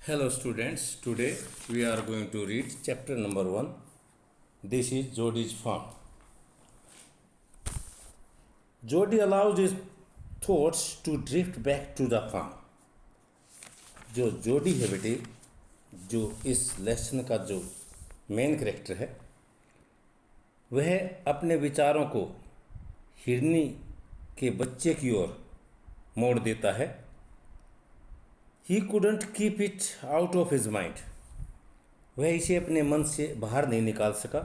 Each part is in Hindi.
Hello students, today we are going to read chapter number 1. This is Jodi's farm. Jody allows his thoughts to drift back to the farm. जो जोडी है बेटे, जो इस लेसन का जो मेन कैरेक्टर है, वह अपने विचारों को हिरनी के बच्चे की ओर मोड़ देता है. He couldn't keep it out of his mind. वह इसे अपने मन से बाहर नहीं निकाल सका.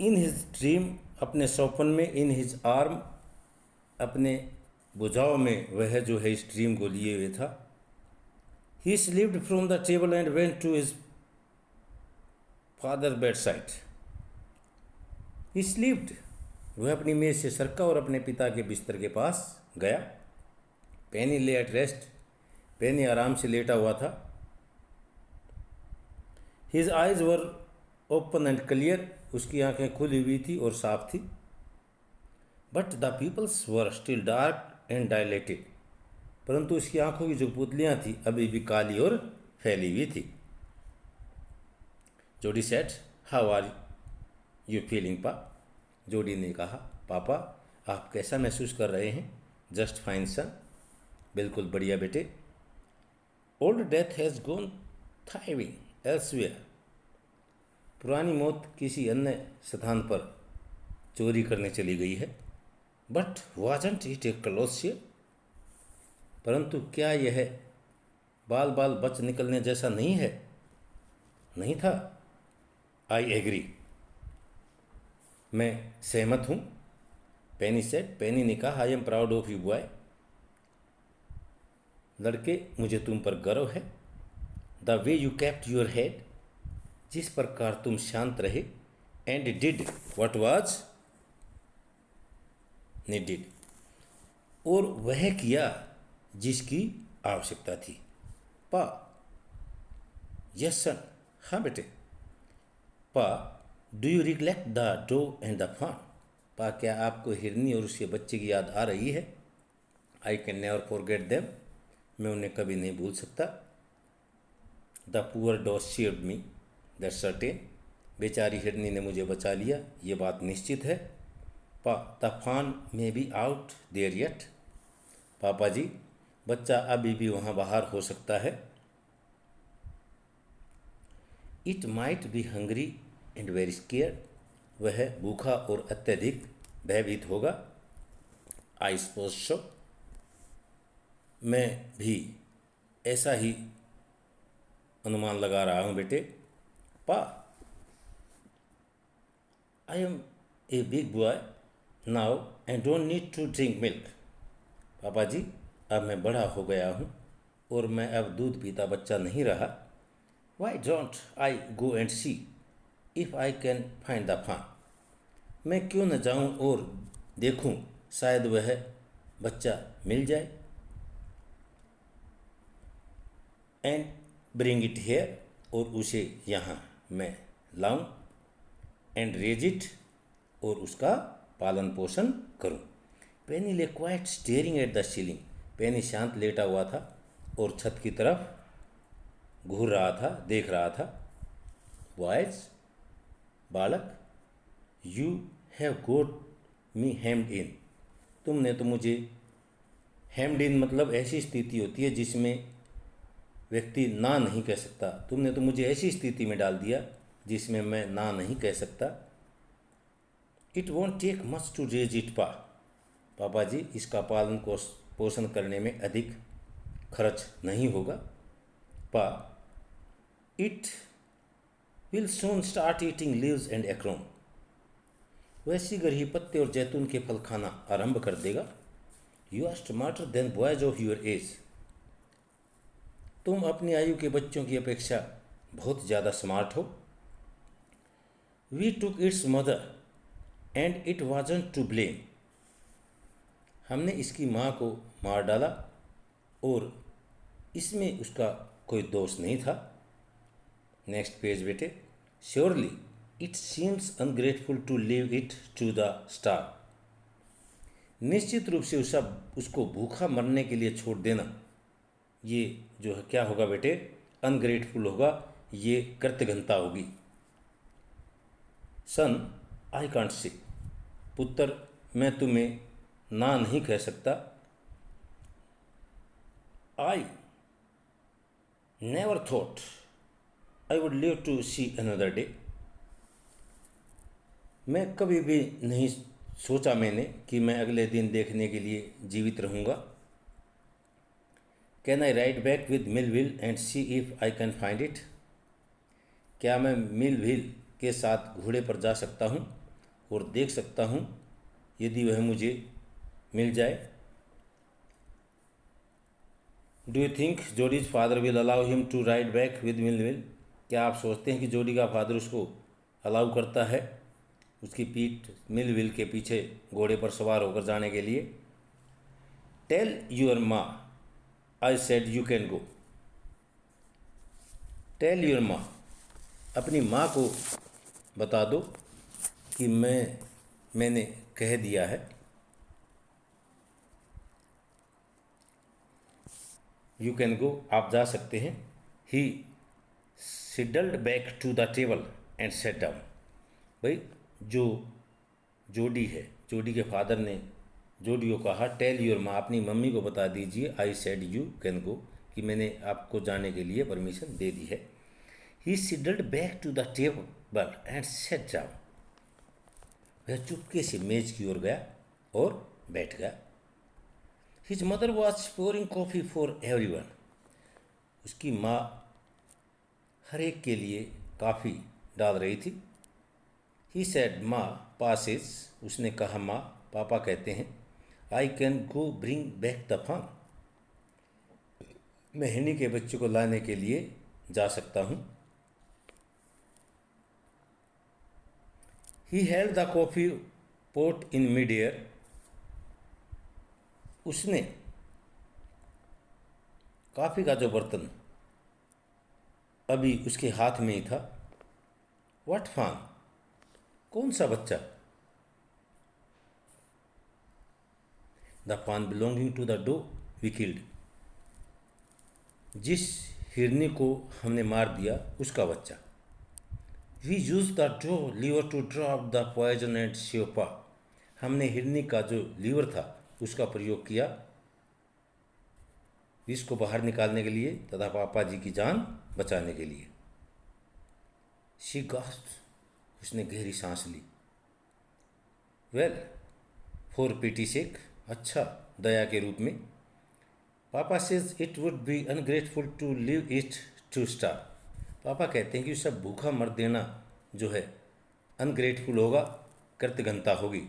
In his dream, अपने सपन में, in his arm, अपने भुजाओं में वह जो है इस ड्रीम को लिए हुए था. He slipped from the table and went to his father's bedside. He slipped. वह अपनी मेज से सरका और अपने पिता के बिस्तर के पास गया. पेनी ले एट रेस्ट. पेनी आराम से लेटा हुआ था. His eyes were open and clear. उसकी आंखें खुली हुई थी और साफ थी. But the pupils were still dark and dilated. परंतु उसकी आंखों की जो पुतलियां थी अभी भी काली और फैली हुई थी. Jody said, how are you feeling pa? Jody ने कहा, पापा आप कैसा महसूस कर रहे हैं? Just fine son. बिल्कुल बढ़िया बेटे. Old death has gone thieving elsewhere. पुरानी मौत किसी अन्य स्थान पर चोरी करने चली गई है. बट वाजंट इट ए क्लोसियर. परंतु क्या यह बाल बाल बच निकलने जैसा नहीं है? नहीं था. I agree. मैं सहमत हूँ. Penny said. पेनी ने कहा, I am proud of you boy. लड़के मुझे तुम पर गर्व है. The way you kept your head. जिस प्रकार तुम शांत रहे. And did what was needed. और वह किया जिसकी आवश्यकता थी. पा. Yes son. हाँ बेटे. Pa. Do you recollect the doe and the fawn. Pa क्या आपको हिरनी और उसके बच्चे की याद आ रही है? I can never forget them. मैं उन्हें कभी नहीं भूल सकता. The poor dog saved me, that's certain. बेचारी हिरनी ने मुझे बचा लिया, ये बात निश्चित है. Pa. The fawn may be out there yet. पापा जी बच्चा अभी भी वहाँ बाहर हो सकता है. It might be hungry and very scared. वह भूखा और अत्यधिक भयभीत होगा. I suppose so. मैं भी ऐसा ही अनुमान लगा रहा हूँ बेटे. Pa. I am a big boy now and don't need to drink milk. पापा जी अब मैं बड़ा हो गया हूँ और मैं अब दूध पीता बच्चा नहीं रहा. Why don't I go and see if I can find the fawn. मैं क्यों न जाऊँ और देखूँ, शायद वह बच्चा मिल जाए. And bring it here. और उसे यहाँ मैं लाऊं. And raise it. और उसका पालन पोषण करूं. Penny lay quiet staring at the ceiling. पेनी शांत लेटा हुआ था और छत की तरफ घूर रहा था, देख रहा था. बॉयज. बालक. यू हैव गोट मी हेम्ड इन. तुमने तो मुझे हेम्ड इन मतलब ऐसी स्थिति होती है जिसमें व्यक्ति ना नहीं कह सकता. तुमने तो मुझे ऐसी स्थिति में डाल दिया जिसमें मैं ना नहीं कह सकता. It won't take much to raise it pa. पापा जी इसका पालन पोषण करने में अधिक खर्च नहीं होगा. Pa. It will soon start eating leaves and acorns. वह शीघ्र ही पत्ते और जैतून के फल खाना आरंभ कर देगा. You are smarter than boys of your age. तुम अपनी आयु के बच्चों की अपेक्षा बहुत ज़्यादा स्मार्ट हो. We took its mother and it wasn't to blame. हमने इसकी माँ को मार डाला और इसमें उसका कोई दोष नहीं था. नेक्स्ट पेज बेटे. Surely it seems ungrateful to leave it to the starve. निश्चित रूप से उसको भूखा मरने के लिए छोड़ देना ये जो है क्या होगा बेटे, अनग्रेटफुल होगा, ये कृतघ्नता होगी। सन आई कांट सी, पुत्र मैं तुम्हें ना नहीं कह सकता। I never thought I would live to see another day, मैं कभी भी नहीं सोचा मैंने कि मैं अगले दिन देखने के लिए जीवित रहूँगा। Can I ride back with Millville and see if I can find it, क्या मैं मिलविल के साथ घोड़े पर जा सकता हूँ और देख सकता हूँ यदि वह मुझे मिल जाए। Do you think Jody's father will allow him to ride back with Millwheel, क्या आप सोचते हैं कि जोडी का फादर उसको अलाउ करता है उसकी पीठ मिलविल के पीछे घोड़े पर सवार होकर जाने के लिए। टेल यूर माँ I said you can go, tell your माँ, अपनी माँ को बता दो कि मैंने कह दिया है। यू कैन गो, आप जा सकते हैं। He sidled back to the table and sat down, भाई जो जोडी है, जोडी के फादर ने जोडी को कहा टेल योर माँ, अपनी मम्मी को बता दीजिए आई सेड यू कैन गो, कि मैंने आपको जाने के लिए परमिशन दे दी है। He sidled back to the table and sat down, वह चुपके से मेज की ओर गया और बैठ गया। His mother was pouring coffee for everyone, उसकी माँ हर एक के लिए काफ़ी डाल रही थी। ही सेड माँ पासेस, उसने कहा माँ, पापा कहते हैं I can go bring back the fawn, मैं हिनी के बच्चे को लाने के लिए जा सकता हूँ। He held the coffee pot in mid air, उसने कॉफ़ी का जो बर्तन अभी उसके हाथ में ही था। व्हाट फन, कौन सा बच्चा। The fawn belonging to the doe we killed, जिस हिरनी को हमने मार दिया उसका बच्चा। We use the doe liver to draw the poison and श्योपा, हमने हिरनी का जो लीवर था उसका प्रयोग किया विष को बाहर निकालने के लिए तथा पापा जी की जान बचाने के लिए। शी गास्प्ड, उसने गहरी सांस ली। वेल फॉर पिटी सेक, अच्छा दया के रूप में। पापा says it would be ungrateful to leave it to starve, पापा कहते हैं कि उसे भूखा मर देना जो है अनग्रेटफुल होगा, कृतघ्नता होगी।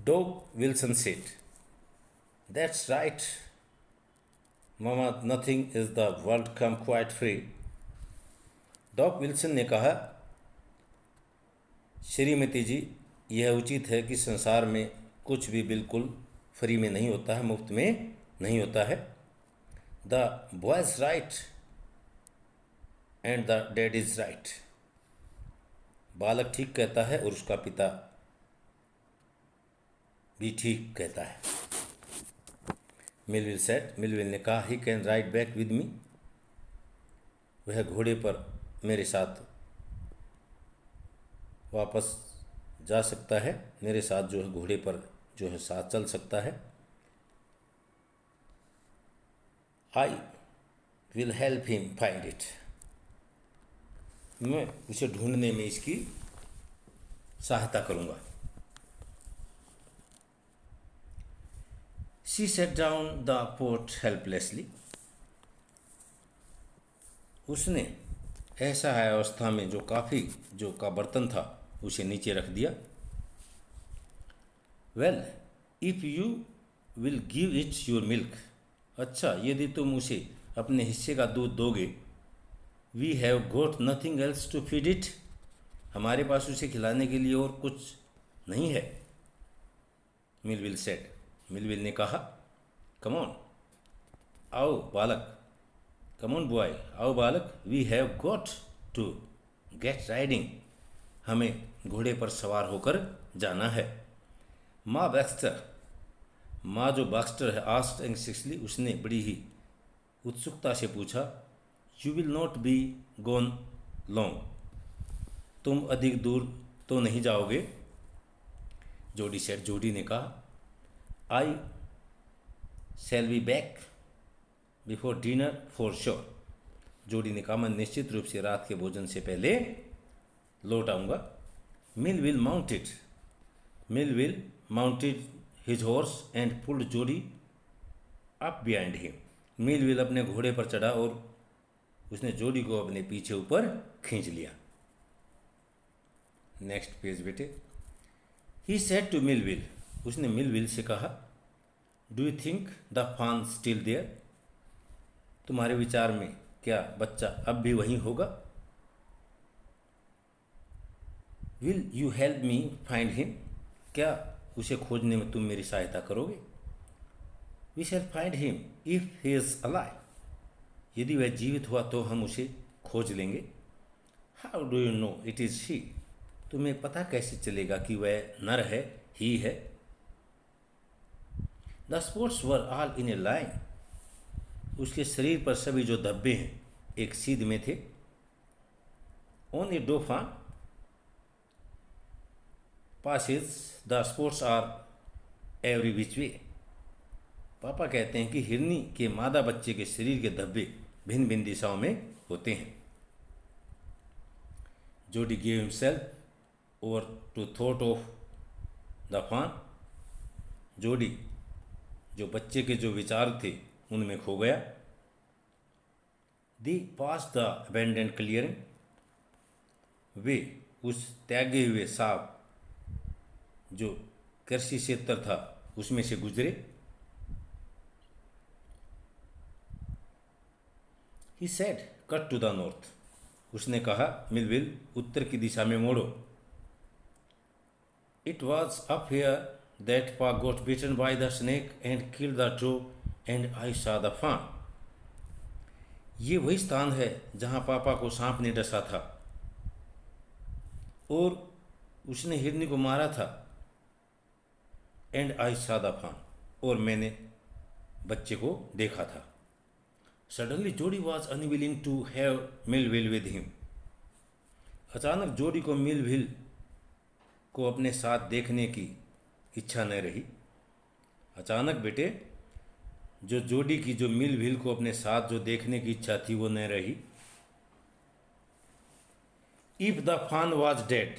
Dog Wilson said that's right mama, nothing is the world come quite free, dog Wilson ने कहा श्रीमती जी यह उचित है कि संसार में कुछ भी बिल्कुल फ्री में नहीं होता है, मुफ्त में नहीं होता है। The boys right and the dad is right, बालक ठीक कहता है और उसका पिता भी ठीक कहता है। मिलविल सेड, मिलविल ने कहा he can ride back with me, वह घोड़े पर मेरे साथ वापस जा सकता है, मेरे साथ जो है घोड़े पर जो है साथ चल सकता है। I will help him find it, मैं उसे ढूंढने में इसकी सहायता करूंगा। She set down the pot helplessly, उसने ऐसा है अवस्था में जो काफ़ी जो का बर्तन था उसे नीचे रख दिया। Well if you will give it your milk, अच्छा यदि तुम उसे अपने हिस्से का दूध दोगे। We have got nothing else to feed it, हमारे पास उसे खिलाने के लिए और कुछ नहीं है। मिलविल सेड, मिलविल ने कहा कम ऑन, आओ बालक, कम ऑन बॉय, आओ बालक, we have got to get riding, हमें घोड़े पर सवार होकर जाना है। माँ बैक्स्टर माँ जो बाक्स्टर है आस्क्ड एंग्शियसली, उसने बड़ी ही उत्सुकता से पूछा, you will not be gone long, तुम अधिक दूर तो नहीं जाओगे? जोडी सेड, जोडी ने कहा, I shall be back before dinner for sure. Jody ने कहा, मैं निश्चित रूप से रात के भोजन से पहले लौट आऊँगा। Millwheel mounted his horse and pulled Jody up behind him. Millwheel अपने घोड़े पर चढ़ा और उसने जोडी को अपने पीछे ऊपर खींच लिया। नेक्स्ट पेज बेटे। He said to Millwheel, उसने मिल विल से कहा, do you think the fawn still there, तुम्हारे विचार में क्या बच्चा अब भी वहीं होगा? Will you help me find him, क्या उसे खोजने में तुम मेरी सहायता करोगे? We shall find him if he is alive, यदि वह जीवित हुआ तो हम उसे खोज लेंगे। How do you know it is she, तुम्हें पता कैसे चलेगा कि वह नर है, ही है? The spots were all in A line, उसके शरीर पर सभी जो धब्बे हैं एक सीध में थे। On a doe fawn passes the spots are every which way, पापा कहते हैं कि हिरनी के मादा बच्चे के शरीर के धब्बे भिन्न भिन्न दिशाओं में होते हैं। Jody gave himself over to thought of the fawn, Jody जो बच्चे के जो विचार थे उनमें खो गया। दी पास द अबेंडेंट क्लियरिंग, वे उस त्यागे हुए साफ जो कृषि क्षेत्र था उसमें से गुजरे। He said cut to the north, उसने कहा, मिलविल उत्तर की दिशा में मोड़ो। It was up here that pa got bitten by the snake and killed the doe and I saw the fawn, ये वही स्थान है जहाँ पापा को सांप ने डसा था और उसने हिरनी को मारा था। And I saw the fawn, और मैंने बच्चे को देखा था। Suddenly Jody was unwilling to have Millwheel with him, अचानक जोडी को मिलविल को अपने साथ देखने की इच्छा न रही। अचानक बेटे जो जोडी की जो मिलविल को अपने साथ जो देखने की इच्छा थी वो न रही। If the fawn was dead,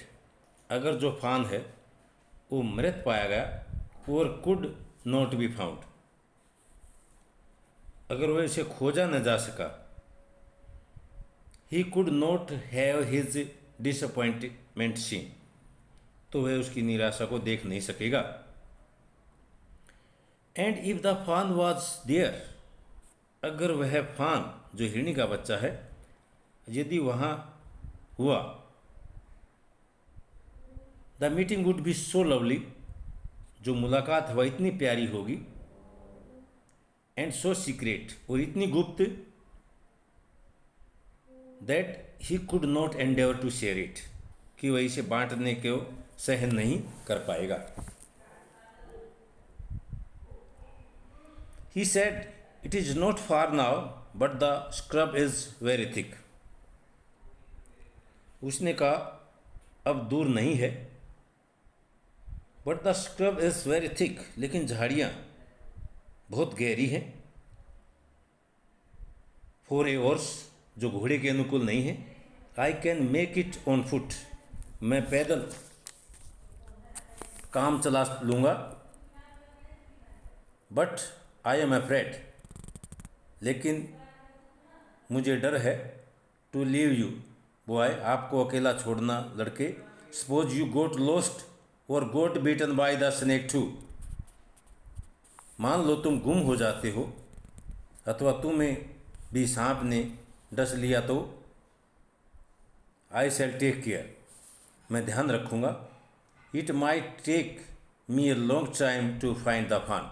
अगर जो फान है वो मृत पाया गया, और कुड नॉट बी फाउंड, अगर वह इसे खोजा न जा सका। He could not have his disappointment seen, तो वह उसकी निराशा को देख नहीं सकेगा। And if the fawn was there, अगर वह फान जो हिरनी का बच्चा है यदि वहाँ हुआ, the meeting would be so lovely, जो मुलाकात वह इतनी प्यारी होगी, एंड सो सीक्रेट, और इतनी गुप्त, that he could not endeavour to share it, कि वह इसे बांटने को सहन नहीं कर पाएगा। He said it is not far now but the scrub is very thick, उसने कहा अब दूर नहीं है, but the scrub is very thick, लेकिन झाड़ियाँ बहुत गहरी हैं। फॉर ए हॉर्स, जो घोड़े के अनुकूल नहीं है। I can make it on foot, मैं पैदल काम चला लूँगा। बट आई एम अफ्रेड, लेकिन मुझे डर है। टू लीव यू बॉय, आपको अकेला छोड़ना लड़के। Suppose you got lost or got bitten by the snake too, मान लो तुम गुम हो जाते हो अथवा तुम्हें भी सांप ने डस लिया तो। आई शैल टेक केयर, मैं ध्यान रखूँगा। It might take me a long time to find the fawn,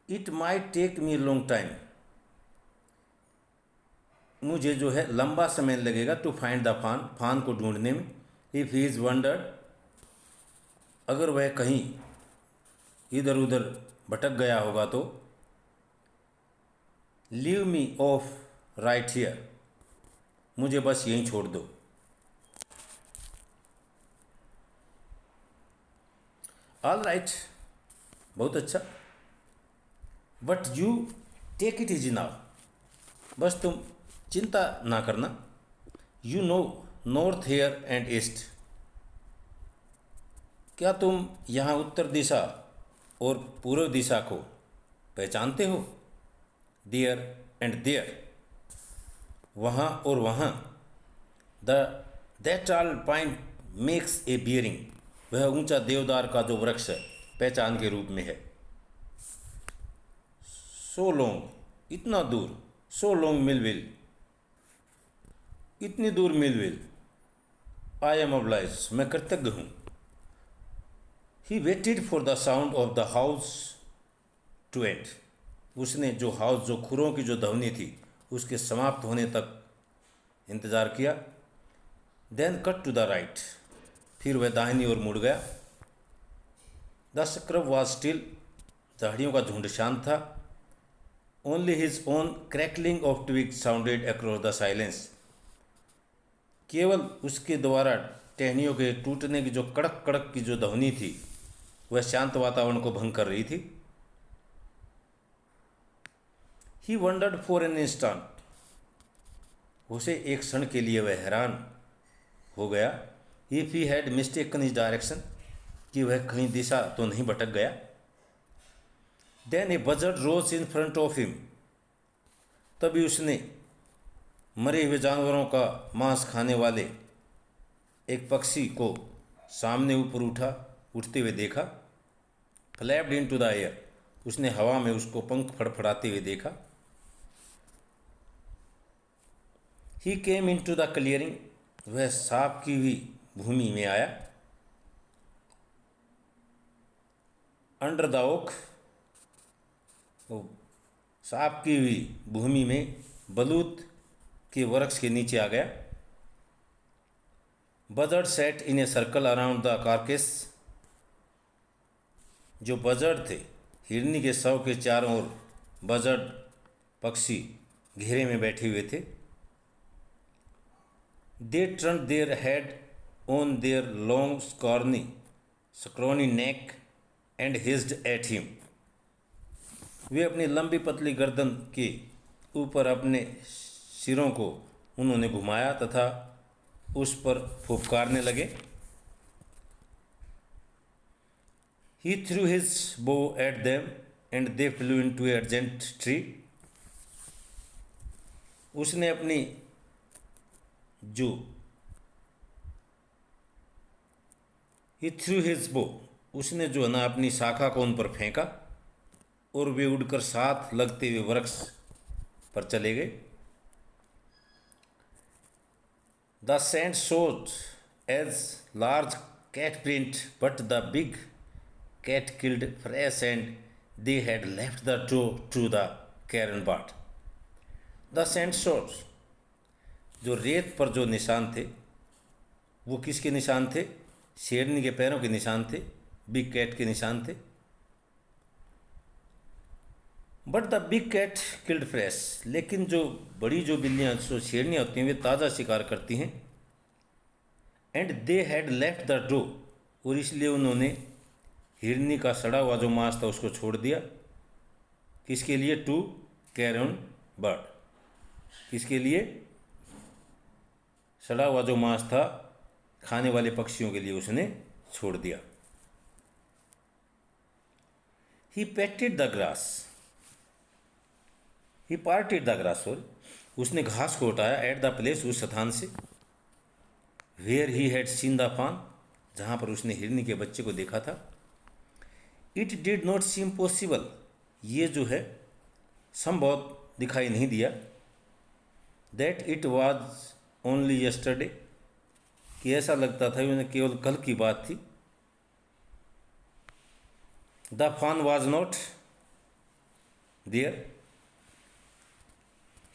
it might take me a long time, मुझे जो है लंबा समय लगेगा टू फाइंड द फन, फान को ढूंढने में। इफ़ ही इज़ वंडर्ड, अगर वह कहीं इधर उधर भटक गया होगा तो leave me off right here, मुझे बस यहीं छोड़ दो। ऑल राइट, बहुत अच्छा। But you take it easy now, बस तुम चिंता ना करना। You know north here and east, क्या तुम यहाँ उत्तर दिशा और पूर्व दिशा को पहचानते हो? देयर एंड देयर, वहाँ और वहाँ। The that all pine makes a bearing, वह ऊंचा देवदार का जो वृक्ष है पहचान के रूप में है। सो लॉन्ग, इतना दूर। सो लॉन्ग मिलविल, इतनी दूर मिलविल। आई एम ऑब्लाइज, मैं कृतज्ञ हूँ। He waited for the sound of the horse to end, उसने जो हाउस, जो खुरों की जो ध्वनि थी उसके समाप्त होने तक इंतज़ार किया। Then cut to the right, फिर वह दाहिनी ओर मुड़ गया। द स्क्रब वॉज स्टिल, झाड़ियों का झुंड शांत था। Only his own crackling of twig sounded across the silence, केवल उसके द्वारा टहनियों के टूटने की जो कड़क कड़क की जो ध्वनि थी वह शांत वातावरण को भंग कर रही थी। He wondered for an instant, उसे एक क्षण के लिए वह हैरान हो गया। If he had mistaken his direction, कि वह कहीं दिशा तो नहीं भटक गया। Then a buzzard rose in front of him, तभी उसने मरे हुए जानवरों का मांस खाने वाले एक पक्षी को सामने ऊपर उठते हुए देखा। Flapped into the air, उसने हवा में उसको पंख फड़फड़ाते हुए देखा। He came into the clearing, वह साफ की हुई भूमि में आया। अंडर द ओक, साफ की हुई भूमि में बलूत के वृक्ष के नीचे आ गया। Buzzards sat in a circle around the carcass, जो बजर्ड थे हिरनी के शव के चारों ओर बजर्ड पक्षी घेरे में बैठे हुए थे। They turn their head on their long scrawny neck and hissed at him, वे अपनी लंबी पतली गर्दन के ऊपर अपने सिरों को उन्होंने घुमाया तथा उस पर फुफकारने लगे। He threw his bow at them and they flew into a urgent tree, उसने अपनी जो ही थ्रू हिज बो, उसने जो है ना अपनी शाखा को उन पर फेंका और वे उड़कर साथ लगते हुए वृक्ष पर चले गए। The sand showed as large cat print, but the big cat killed fresh and they had left the doe to the carrion bait. The sand showed, जो रेत पर जो निशान थे वो किसके निशान थे? शेरनी के पैरों के निशान थे, बिग कैट के निशान थे। But the big cat killed fresh, लेकिन जो बड़ी जो बिल्लियाँ जो शेरनियाँ होती हैं वे ताज़ा शिकार करती हैं। And they had left the draw, और इसलिए उन्होंने हिरनी का सड़ा हुआ जो मांस था उसको छोड़ दिया। किसके लिए? टू कैरन बर्ड, किसके लिए? सड़ा हुआ जो मांस था खाने वाले पक्षियों के लिए उसने छोड़ दिया। He parted the grass, he parted the grass, उसने घास को उठाया। एट द प्लेस, उस स्थान से। Where he had seen the fawn, जहाँ पर उसने हिरनी के बच्चे को देखा था। It did not seem possible, ये जो है संभव दिखाई नहीं दिया। That it was only yesterday, कि ऐसा लगता था उन्हें केवल कल की बात थी। The fawn was not there,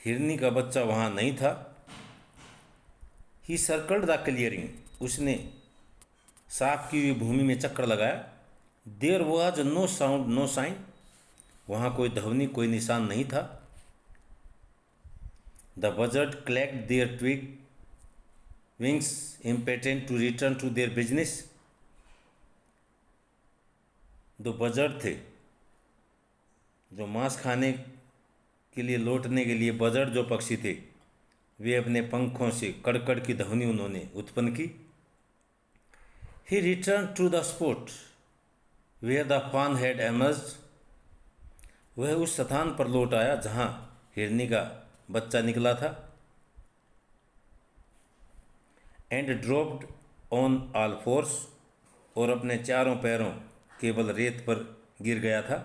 हिरनी का बच्चा वहाँ नहीं था। ही सर्कल्ड द क्लियरिंग, उसने साफ की हुई भूमि में चक्कर लगाया। There was no sound no sign, वहाँ कोई ध्वनि कोई निशान नहीं था। The buzzards clacked their twig wings impatient to return to their business. दो बजर्ड थे जो मांस खाने के लिए लौटने के लिए, बजर्ड जो पक्षी थे वे अपने पंखों से कड़कड़ की ध्वनि उन्होंने उत्पन्न की। He returned to the spot where the fawn had emerged, वह उस स्थान पर लौट आया जहाँ हिरनी का बच्चा निकला था। And dropped on all force, और अपने चारों पैरों केवल रेत पर गिर गया था।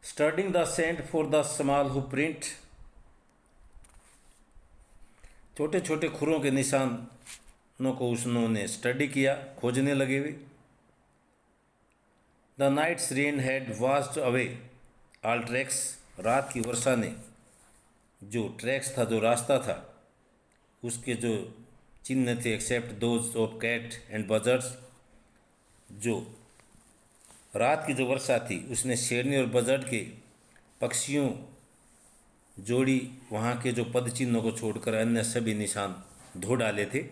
Studying the sand for the small who print, छोटे छोटे खुरों के निशानों को उन्होंने स्टडी किया, खोजने लगे वे। The night's rain had washed away all tracks, रात की वर्षा ने जो ट्रैक्स था, जो रास्ता था, उसके जो चिन्ह थे, except those of cat and buzzards, जो रात की जो वर्षा थी उसने शेरनी और बजर्ड के पक्षियों जोड़ी वहाँ के जो पद चिन्हों को छोड़कर अन्य सभी निशान धो डाले थे।